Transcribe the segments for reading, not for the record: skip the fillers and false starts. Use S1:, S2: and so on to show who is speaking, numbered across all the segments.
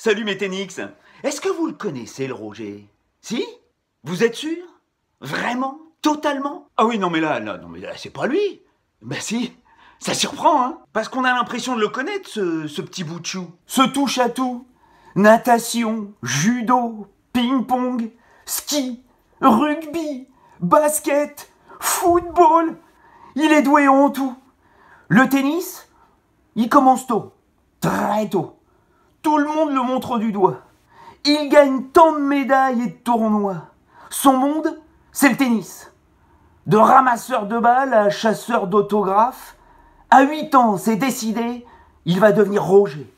S1: Salut Méténix. Est-ce que vous le connaissez, le Roger? Si? Vous êtes sûr? Vraiment? Totalement? Ah oui, non mais là, c'est pas lui. Ben si, ça surprend, hein? Parce qu'on a l'impression de le connaître, ce petit bout de chou. Ce touche-à-tout. Natation, judo, ping-pong, ski, rugby, basket, football. Il est doué en tout. Le tennis, il commence tôt, très tôt. Tout le monde le montre du doigt. Il gagne tant de médailles et de tournois. Son monde, c'est le tennis. De ramasseur de balles à chasseur d'autographes, à 8 ans, c'est décidé, il va devenir Roger.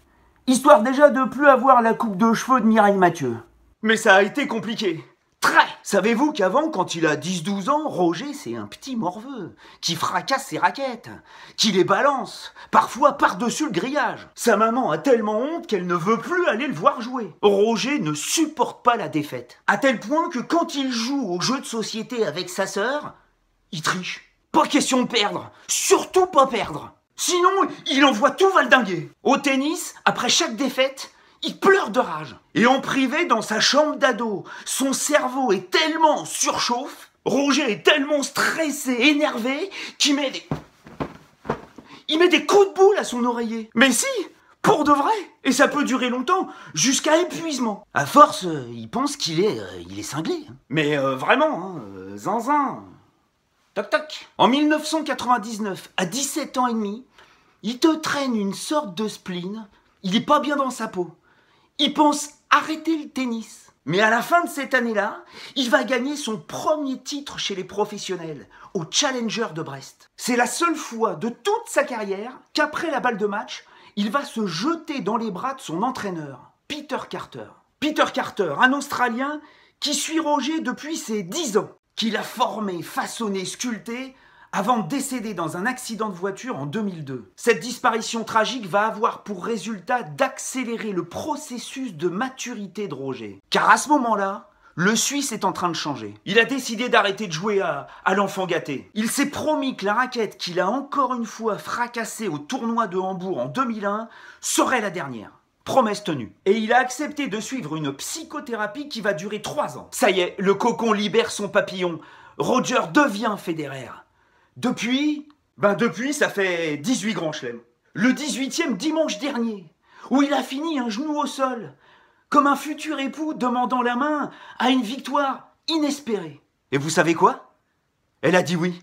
S1: Histoire déjà de plus avoir la coupe de cheveux de Mireille Mathieu. Mais ça a été compliqué. Très. Savez-vous qu'avant, quand il a 10-12 ans, Roger, c'est un petit morveux, qui fracasse ses raquettes, qui les balance, parfois par-dessus le grillage. Sa maman a tellement honte qu'elle ne veut plus aller le voir jouer. Roger ne supporte pas la défaite, à tel point que quand il joue aux jeux de société avec sa sœur, il triche. Pas question de perdre, surtout pas perdre. Sinon, il envoie tout valdinguer. Au tennis, après chaque défaite, il pleure de rage. Et en privé, dans sa chambre d'ado, son cerveau est tellement surchauffe, Roger est tellement stressé, énervé, qu'il met des coups de boule à son oreiller. Mais si, pour de vrai. Et ça peut durer longtemps, jusqu'à épuisement. À force, il pense qu'il est cinglé. Mais vraiment, zinzin. Toc toc. En 1999, à 17 ans et demi, il te traîne une sorte de spleen. Il est pas bien dans sa peau. Il pense arrêter le tennis. Mais à la fin de cette année-là, il va gagner son premier titre chez les professionnels, au Challenger de Brest. C'est la seule fois de toute sa carrière qu'après la balle de match, il va se jeter dans les bras de son entraîneur, Peter Carter. Peter Carter, un Australien qui suit Roger depuis ses 10 ans, qu'il a formé, façonné, sculpté, avant de décéder dans un accident de voiture en 2002. Cette disparition tragique va avoir pour résultat d'accélérer le processus de maturité de Roger. Car à ce moment-là, le Suisse est en train de changer. Il a décidé d'arrêter de jouer à l'enfant gâté. Il s'est promis que la raquette qu'il a encore une fois fracassée au tournoi de Hambourg en 2001 serait la dernière. Promesse tenue. Et il a accepté de suivre une psychothérapie qui va durer 3 ans. Ça y est, le cocon libère son papillon. Roger devient Federer. Depuis, ça fait 18 grands chelems. Le 18e dimanche dernier, où il a fini un genou au sol, comme un futur époux demandant la main à une victoire inespérée. Et vous savez quoi? Elle a dit oui.